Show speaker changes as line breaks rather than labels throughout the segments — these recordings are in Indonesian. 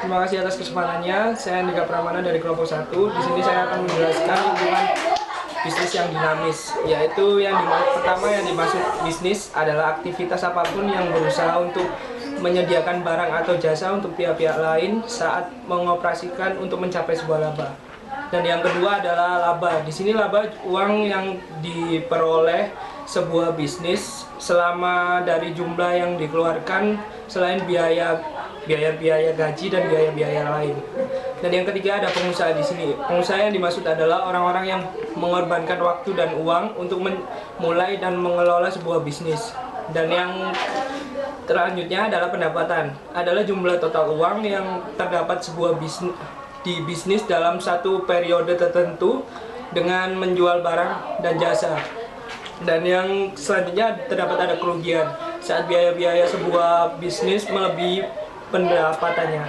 Terima kasih atas kesempatannya. Saya Andika Pramana dari kelompok 1. Di sini saya akan menjelaskan lingkungan bisnis yang dinamis, yaitu pertama yang dimaksud bisnis adalah aktivitas apapun yang berusaha untuk menyediakan barang atau jasa untuk pihak-pihak lain saat mengoperasikan untuk mencapai sebuah laba. Dan yang kedua adalah laba. Di sini laba uang yang diperoleh sebuah bisnis selama dari jumlah yang dikeluarkan selain biaya gaji dan biaya-biaya lain. Dan yang ketiga ada pengusaha di sini. Pengusaha yang dimaksud adalah orang-orang yang mengorbankan waktu dan uang untuk memulai dan mengelola sebuah bisnis. Dan yang selanjutnya adalah pendapatan. Adalah jumlah total uang yang terdapat sebuah bisnis dalam satu periode tertentu dengan menjual barang dan jasa. Dan yang selanjutnya terdapat ada kerugian saat biaya-biaya sebuah bisnis melebihi pendapatannya.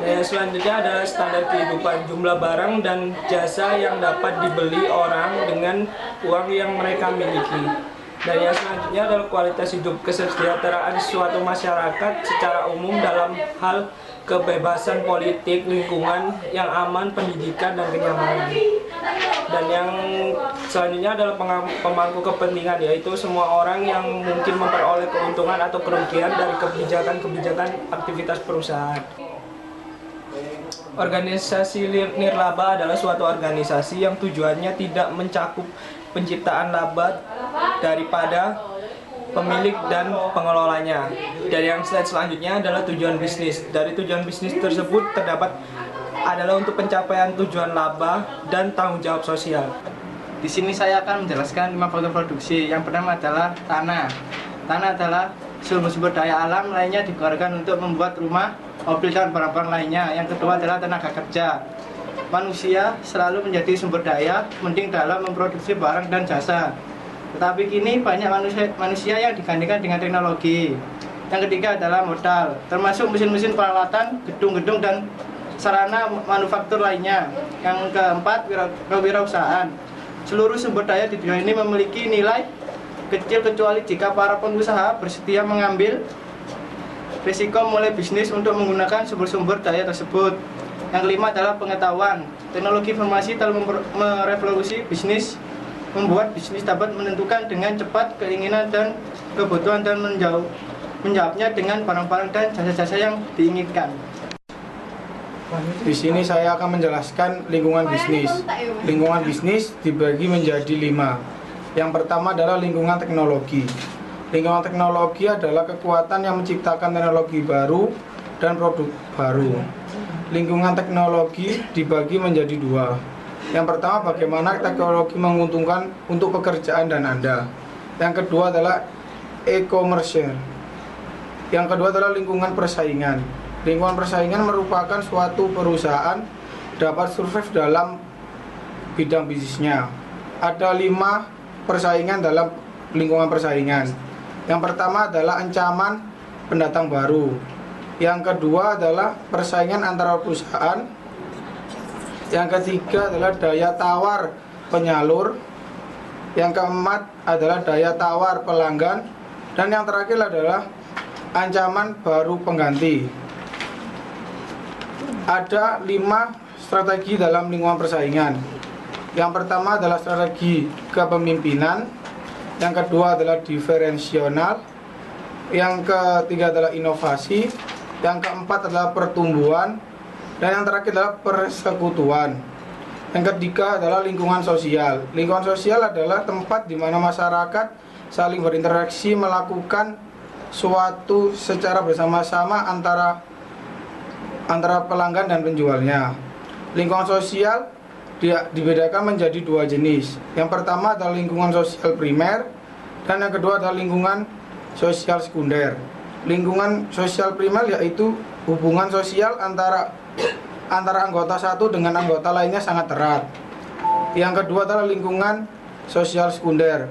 Dan yang selanjutnya adalah standar kehidupan, jumlah barang dan jasa yang dapat dibeli orang dengan uang yang mereka miliki. Dan yang selanjutnya adalah kualitas hidup, kesejahteraan suatu masyarakat secara umum dalam hal kebebasan politik, lingkungan yang aman, pendidikan, dan kenyamanan. Dan yang selanjutnya adalah pemangku kepentingan, yaitu semua orang yang mungkin memperoleh keuntungan atau kerugian dari kebijakan-kebijakan aktivitas perusahaan. Organisasi nirlaba adalah suatu organisasi yang tujuannya tidak mencakup penciptaan laba daripada pemilik dan pengelolanya. Dan yang slide selanjutnya adalah tujuan bisnis. Dari tujuan bisnis tersebut terdapat adalah untuk pencapaian tujuan laba dan tanggung jawab sosial.
Di sini saya akan menjelaskan 5 faktor produksi. Yang pertama adalah tanah. Tanah adalah sumber daya alam lainnya dikeluarkan untuk membuat rumah, mobil, dan barang-barang lainnya. Yang kedua adalah tenaga kerja. Manusia selalu menjadi sumber daya penting dalam memproduksi barang dan jasa. Tetapi kini banyak manusia yang digantikan dengan teknologi. Yang ketiga adalah modal, termasuk mesin-mesin peralatan, gedung-gedung, dan sarana manufaktur lainnya. Yang keempat, kewirausahaan. Seluruh sumber daya di dunia ini memiliki nilai kecil kecuali jika para pengusaha bersedia mengambil risiko mulai bisnis untuk menggunakan sumber-sumber daya tersebut. Yang kelima adalah pengetahuan. Teknologi informasi telah merevolusi bisnis, membuat bisnis dapat menentukan dengan cepat keinginan dan kebutuhan dan menjawabnya dengan barang-barang dan jasa-jasa yang diinginkan.
Di sini saya akan menjelaskan lingkungan bisnis. Lingkungan bisnis dibagi menjadi 5. Yang pertama adalah lingkungan teknologi. Lingkungan teknologi adalah kekuatan yang menciptakan teknologi baru dan produk baru. Lingkungan teknologi dibagi menjadi 2. Yang pertama, bagaimana teknologi menguntungkan untuk pekerjaan dan Anda. Yang kedua adalah e-commerce. Yang kedua adalah lingkungan persaingan. Lingkungan persaingan merupakan suatu perusahaan dapat survive dalam bidang bisnisnya. Ada 5 persaingan dalam lingkungan persaingan. Yang pertama adalah ancaman pendatang baru. Yang kedua adalah persaingan antara perusahaan. Yang ketiga adalah daya tawar penyalur. Yang keempat adalah daya tawar pelanggan. Dan yang terakhir adalah ancaman baru pengganti. Ada 5 strategi dalam lingkungan persaingan. Yang pertama adalah strategi kepemimpinan. Yang kedua adalah diferensial. Yang ketiga adalah inovasi. Yang keempat adalah pertumbuhan. Dan yang terakhir adalah persekutuan. Yang ketiga adalah lingkungan sosial. Lingkungan sosial adalah tempat di mana masyarakat saling berinteraksi, melakukan suatu secara bersama-sama antara pelanggan dan penjualnya. Lingkungan sosial dibedakan menjadi 2 jenis. Yang pertama adalah lingkungan sosial primer, dan yang kedua adalah lingkungan sosial sekunder. Lingkungan sosial primer yaitu hubungan sosial antara anggota satu dengan anggota lainnya sangat erat. Yang kedua adalah lingkungan sosial sekunder,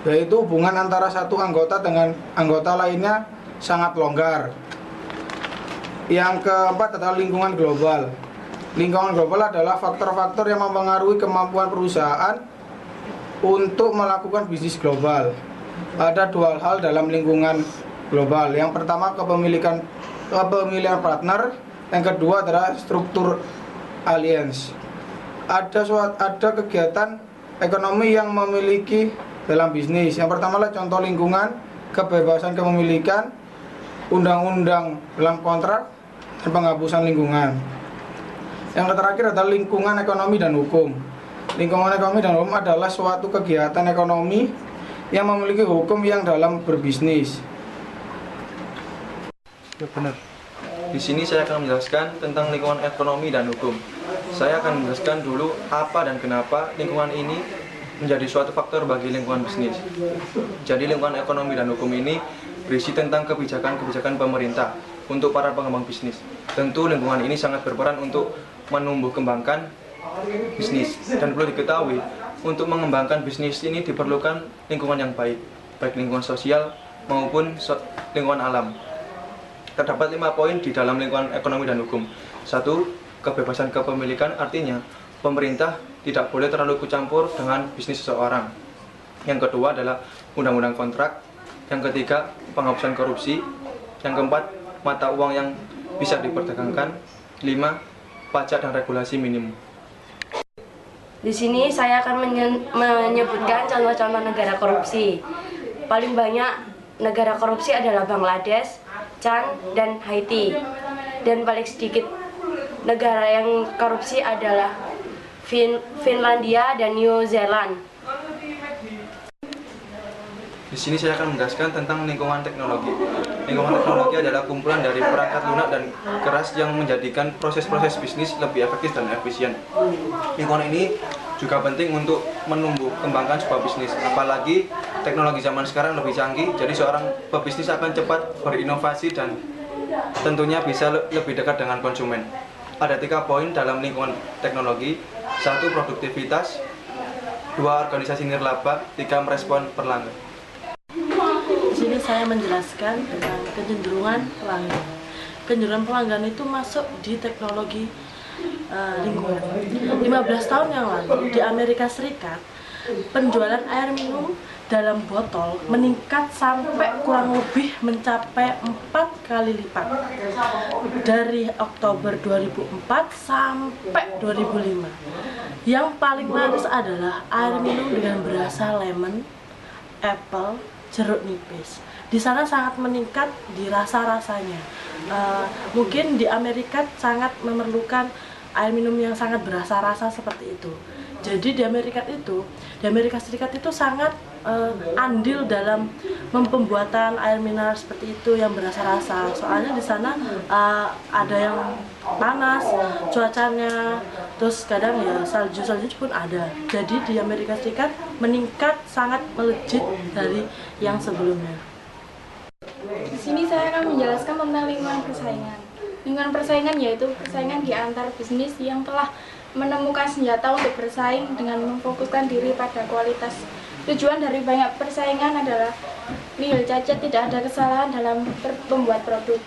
yaitu hubungan antara satu anggota dengan anggota lainnya sangat longgar. Yang keempat adalah lingkungan global. Lingkungan global adalah faktor-faktor yang mempengaruhi kemampuan perusahaan untuk melakukan bisnis global. Ada 2 hal dalam lingkungan global. Yang pertama kepemilikan partner, Yang kedua adalah struktur alliance. Ada kegiatan ekonomi yang memiliki dalam bisnis. Yang pertama adalah contoh lingkungan, kebebasan kepemilikan, undang-undang dalam kontrak, dan penghapusan lingkungan. Yang terakhir adalah lingkungan ekonomi dan hukum. Lingkungan ekonomi dan hukum adalah suatu kegiatan ekonomi yang memiliki hukum yang dalam berbisnis.
Ya benar.
Di sini saya akan menjelaskan tentang lingkungan ekonomi dan hukum. Saya akan menjelaskan dulu apa dan kenapa lingkungan ini menjadi suatu faktor bagi lingkungan bisnis. Jadi lingkungan ekonomi dan hukum ini berisi tentang kebijakan-kebijakan pemerintah untuk para pengembang bisnis. Tentu lingkungan ini sangat berperan untuk menumbuh kembangkan bisnis. Dan perlu diketahui, untuk mengembangkan bisnis ini diperlukan lingkungan yang baik lingkungan sosial maupun lingkungan alam. Terdapat 5 poin di dalam lingkungan ekonomi dan hukum. 1. Kebebasan kepemilikan, artinya pemerintah tidak boleh terlalu ikut campur dengan bisnis seseorang. Yang kedua adalah undang-undang kontrak. Yang ketiga, penghapusan korupsi. Yang keempat, mata uang yang bisa diperdagangkan. 5. Pajak dan regulasi minimum.
Di sini saya akan menyebutkan contoh-contoh negara korupsi. Paling banyak negara korupsi adalah Bangladesh, Chan, dan Haiti. Dan paling sedikit negara yang korupsi adalah Finlandia dan New Zealand.
Di sini saya akan menjelaskan tentang lingkungan teknologi. Lingkungan teknologi adalah kumpulan dari perangkat lunak dan keras yang menjadikan proses-proses bisnis lebih efektif dan efisien. Lingkungan ini juga penting untuk menumbuh kembangkan sebuah bisnis. Apalagi teknologi zaman sekarang lebih canggih, jadi seorang pebisnis akan cepat berinovasi dan tentunya bisa lebih dekat dengan konsumen. Ada 3 poin dalam lingkungan teknologi. 1. Produktivitas. 2. Organisasi nirlaba. 3. Merespon pelanggan.
Di sini saya menjelaskan tentang kecenderungan pelanggan. Kecenderungan pelanggan itu masuk di teknologi lingkungan. 15 tahun yang lalu di Amerika Serikat, penjualan air minum dalam botol meningkat sampai kurang lebih mencapai 4 kali lipat. Dari Oktober 2004 sampai 2005. Yang paling laris adalah air minum dengan berasa lemon, apple, jeruk nipis. Di sana sangat meningkat di rasa-rasanya. Mungkin di Amerika sangat memerlukan air minum yang sangat berasa rasa seperti itu. Jadi di Amerika Serikat itu sangat andil dalam pembuatan air mineral seperti itu yang berasa rasa. Soalnya di sana ada yang panas cuacanya, terus kadang ya salju pun ada. Jadi di Amerika Serikat meningkat sangat melejit dari yang sebelumnya.
Di sini saya akan menjelaskan tentang lingkungan persaingan. Lingkungan persaingan yaitu persaingan di antar bisnis yang telah menemukan senjata untuk bersaing dengan memfokuskan diri pada kualitas. Tujuan dari banyak persaingan adalah nihil cacat, tidak ada kesalahan dalam membuat produk.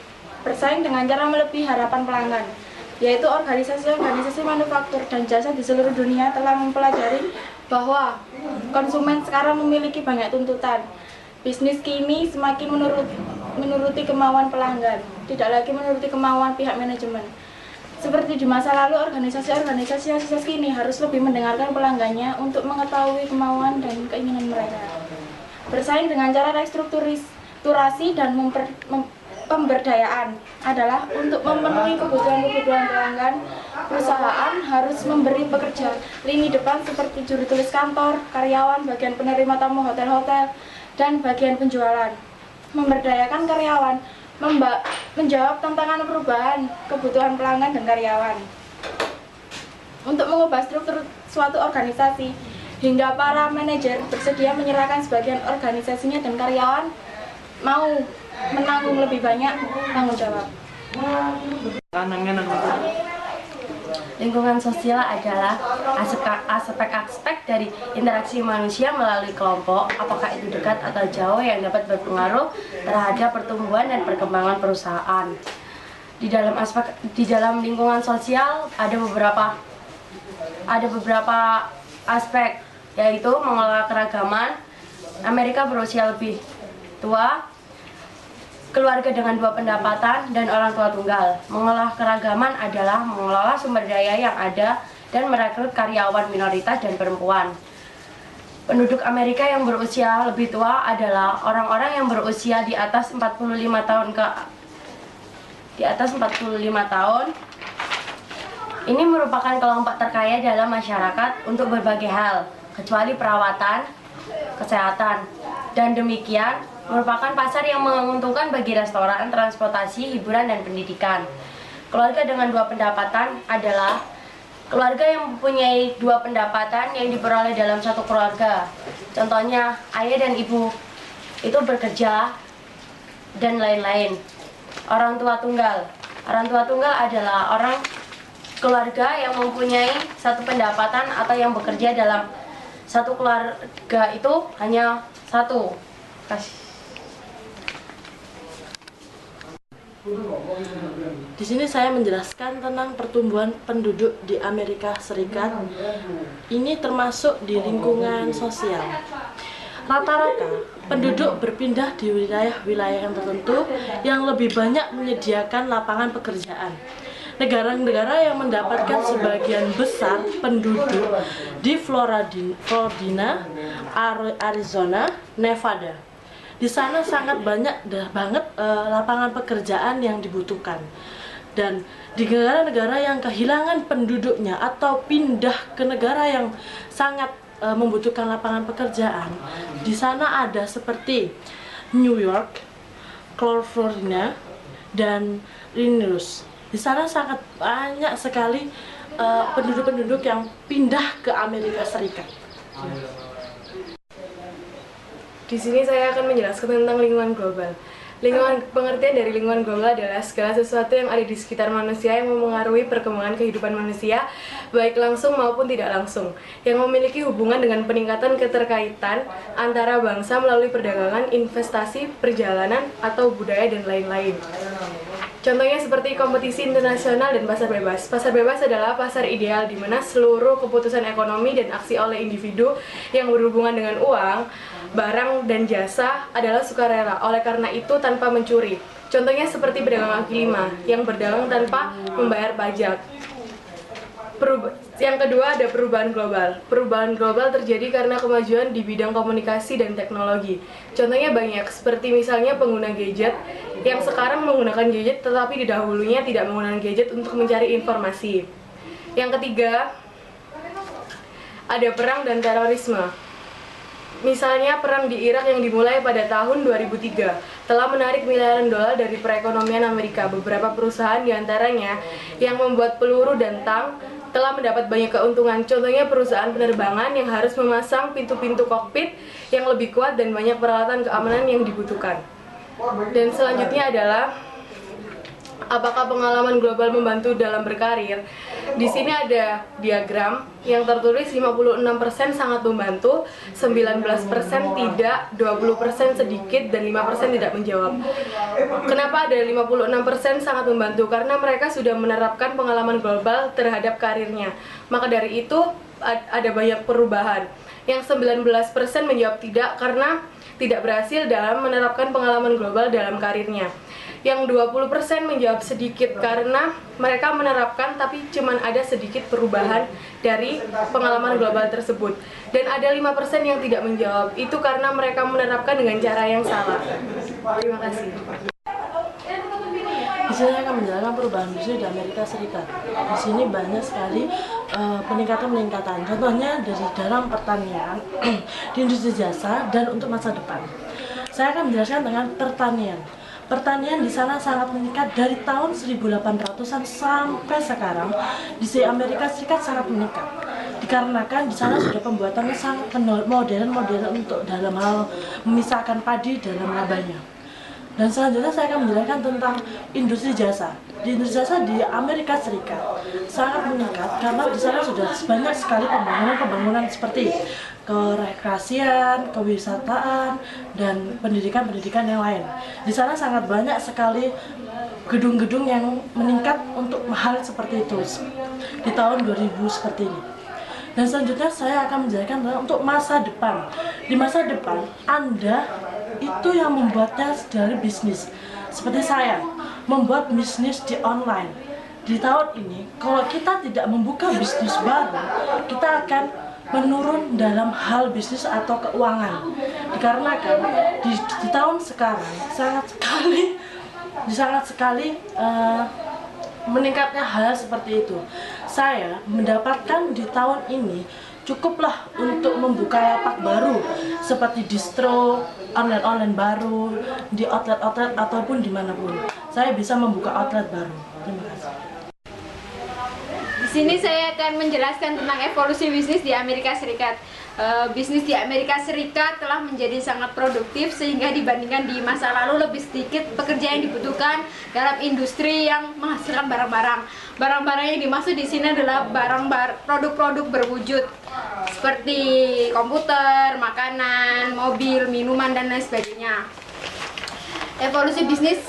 Bersaing dengan cara melebihi harapan pelanggan, yaitu organisasi-organisasi manufaktur dan jasa di seluruh dunia telah mempelajari bahwa konsumen sekarang memiliki banyak tuntutan. Bisnis kini semakin menuruti kemauan pelanggan, tidak lagi menuruti kemauan pihak manajemen. Seperti di masa lalu, organisasi-organisasi yang sukses kini harus lebih mendengarkan pelanggannya untuk mengetahui kemauan dan keinginan mereka. Bersaing dengan cara restrukturasi dan pemberdayaan adalah untuk memenuhi kebutuhan-kebutuhan pelanggan. Perusahaan harus memberi pekerja lini depan seperti juru tulis kantor, karyawan, bagian penerima tamu hotel-hotel, dan bagian penjualan. Memberdayakan karyawan, menjawab tantangan perubahan kebutuhan pelanggan dan karyawan. Untuk mengubah struktur suatu organisasi, hingga para manajer bersedia menyerahkan sebagian organisasinya dan karyawan mau menanggung lebih banyak tanggung jawab.
Lingkungan sosial adalah aspek-aspek dari interaksi manusia melalui kelompok, apakah itu dekat atau jauh, yang dapat berpengaruh terhadap pertumbuhan dan perkembangan perusahaan. Di dalam lingkungan sosial ada beberapa aspek, yaitu mengelola keragaman. Amerika berusia lebih tua, keluarga dengan dua pendapatan, dan orang tua tunggal. Mengolah keragaman adalah mengelola sumber daya yang ada dan merekrut karyawan minoritas dan perempuan. Penduduk Amerika yang berusia lebih tua adalah orang-orang yang berusia di atas 45 tahun Ini merupakan kelompok terkaya dalam masyarakat untuk berbagai hal, kecuali perawatan, kesehatan, dan demikian merupakan pasar yang menguntungkan bagi restoran, transportasi, hiburan, dan pendidikan. Keluarga dengan dua pendapatan adalah keluarga yang mempunyai dua pendapatan yang diperoleh dalam satu keluarga. Contohnya, ayah dan ibu itu bekerja, dan lain-lain. Orang tua tunggal. Orang tua tunggal adalah orang keluarga yang mempunyai satu pendapatan atau yang bekerja dalam satu keluarga itu hanya satu.
Di sini saya menjelaskan tentang pertumbuhan penduduk di Amerika Serikat. Ini termasuk di lingkungan sosial. Rata-rata penduduk berpindah di wilayah-wilayah yang tertentu yang lebih banyak menyediakan lapangan pekerjaan. Negara-negara yang mendapatkan sebagian besar penduduk di Florida, Arizona, Nevada. Di sana sangat banyak lapangan pekerjaan yang dibutuhkan. Dan di negara-negara yang kehilangan penduduknya atau pindah ke negara yang sangat membutuhkan lapangan pekerjaan, di sana ada seperti New York, California, dan Illinois. Di sana sangat banyak sekali penduduk-penduduk yang pindah ke Amerika Serikat.
Di sini saya akan menjelaskan tentang lingkungan global. Pengertian dari lingkungan global adalah segala sesuatu yang ada di sekitar manusia yang memengaruhi perkembangan kehidupan manusia, baik langsung maupun tidak langsung, yang memiliki hubungan dengan peningkatan keterkaitan antara bangsa melalui perdagangan, investasi, perjalanan, atau budaya, dan lain-lain. Contohnya seperti kompetisi internasional dan pasar bebas. Pasar bebas adalah pasar ideal di mana seluruh keputusan ekonomi dan aksi oleh individu yang berhubungan dengan uang, barang, dan jasa adalah sukarela, oleh karena itu tanpa mencuri. Contohnya seperti pedagang kaki lima yang berdagang tanpa membayar pajak. Yang kedua ada perubahan global. Perubahan global terjadi karena kemajuan di bidang komunikasi dan teknologi. Contohnya banyak, seperti misalnya pengguna gadget yang sekarang menggunakan gadget tetapi di dahulunya tidak menggunakan gadget untuk mencari informasi. Yang ketiga, ada perang dan terorisme. Misalnya perang di Irak yang dimulai pada tahun 2003 telah menarik miliaran dolar dari perekonomian Amerika. Beberapa perusahaan diantaranya yang membuat peluru dan tank telah mendapat banyak keuntungan. Contohnya perusahaan penerbangan yang harus memasang pintu-pintu kokpit yang lebih kuat dan banyak peralatan keamanan yang dibutuhkan. Dan selanjutnya adalah apakah pengalaman global membantu dalam berkarir? Di sini ada diagram yang tertulis 56% sangat membantu, 19% tidak, 20% sedikit, dan 5% tidak menjawab. Kenapa ada 56% sangat membantu? Karena mereka sudah menerapkan pengalaman global terhadap karirnya. Maka dari itu ada banyak perubahan. Yang 19% menjawab tidak karena tidak berhasil dalam menerapkan pengalaman global dalam karirnya. Yang 20% menjawab sedikit karena mereka menerapkan tapi cuman ada sedikit perubahan dari pengalaman global tersebut. Dan ada 5% yang tidak menjawab, itu karena mereka menerapkan dengan cara yang salah. Terima kasih.
Di sini saya akan menjelaskan perubahan bisnis di Amerika Serikat. Di sini banyak sekali peningkatan. Contohnya dari dalam pertanian, di industri jasa, dan untuk masa depan. Saya akan menjelaskan dengan pertanian. Pertanian di sana sangat meningkat dari tahun 1800-an sampai sekarang. Di Amerika Serikat sangat meningkat. Dikarenakan di sana sudah pembuatannya sangat modern untuk dalam hal memisahkan padi dalam labanya. Dan selanjutnya saya akan menjelaskan tentang industri jasa. Di industri jasa di Amerika Serikat sangat meningkat karena di sana sudah banyak sekali pembangunan seperti kerekreasian, kewisataan, dan pendidikan yang lain. Di sana sangat banyak sekali gedung-gedung yang meningkat untuk hal seperti itu di tahun 2000 seperti ini. Dan selanjutnya saya akan menjelaskan untuk masa depan. Di masa depan, Anda itu yang membuatnya dari bisnis. seperti saya membuat bisnis di online. Di tahun ini, kalau kita tidak membuka bisnis baru, kita akan menurun dalam hal bisnis atau keuangan. Dikarenakan di tahun sekarang sangat sekali meningkatnya hal seperti itu. Saya mendapatkan di tahun ini cukuplah untuk membuka lapak baru seperti distro, online baru, di outlet ataupun dimanapun. Saya bisa membuka outlet baru. Terima kasih.
Di sini saya akan menjelaskan tentang evolusi bisnis di Amerika Serikat. Bisnis di Amerika Serikat telah menjadi sangat produktif sehingga dibandingkan di masa lalu lebih sedikit pekerja yang dibutuhkan dalam industri yang menghasilkan barang-barang. Barang-barang yang dimaksud di sini adalah produk-produk berwujud seperti komputer, makanan, mobil, minuman, dan lain sebagainya. Evolusi bisnis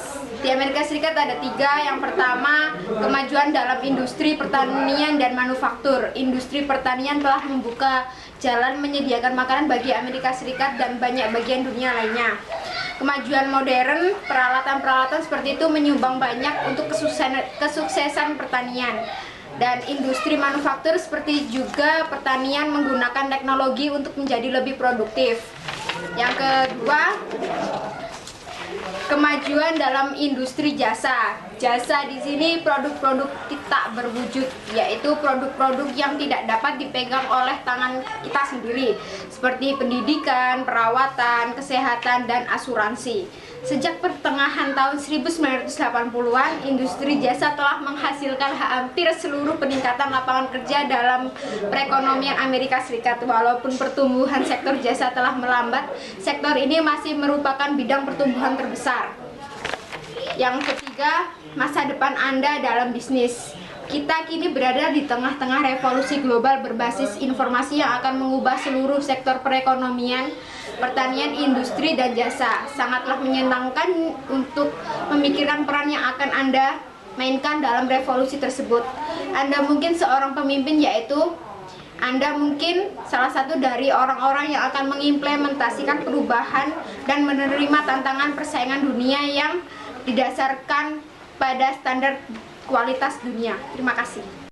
di Amerika Serikat ada 3. Yang pertama, kemajuan dalam industri pertanian dan manufaktur. Industri pertanian telah membuka jalan menyediakan makanan bagi Amerika Serikat dan banyak bagian dunia lainnya. Kemajuan modern, peralatan-peralatan seperti itu menyumbang banyak untuk kesuksesan pertanian. Dan industri manufaktur seperti juga pertanian menggunakan teknologi untuk menjadi lebih produktif. Yang kedua, kemajuan dalam industri jasa. Jasa di sini produk-produk tak berwujud, yaitu produk-produk yang tidak dapat dipegang oleh tangan kita sendiri, seperti pendidikan, perawatan, kesehatan, dan asuransi. Sejak pertengahan tahun 1980-an, industri jasa telah menghasilkan hampir seluruh peningkatan lapangan kerja dalam perekonomian Amerika Serikat. Walaupun pertumbuhan sektor jasa telah melambat, sektor ini masih merupakan bidang pertumbuhan terbesar. Yang ketiga, masa depan Anda dalam bisnis. Kita kini berada di tengah-tengah revolusi global berbasis informasi yang akan mengubah seluruh sektor perekonomian, pertanian, industri, dan jasa. Sangatlah menyenangkan untuk memikirkan peran yang akan Anda mainkan dalam revolusi tersebut. Anda mungkin seorang pemimpin, yaitu Anda mungkin salah satu dari orang-orang yang akan mengimplementasikan perubahan dan menerima tantangan persaingan dunia yang didasarkan pada standar kualitas dunia. Terima kasih.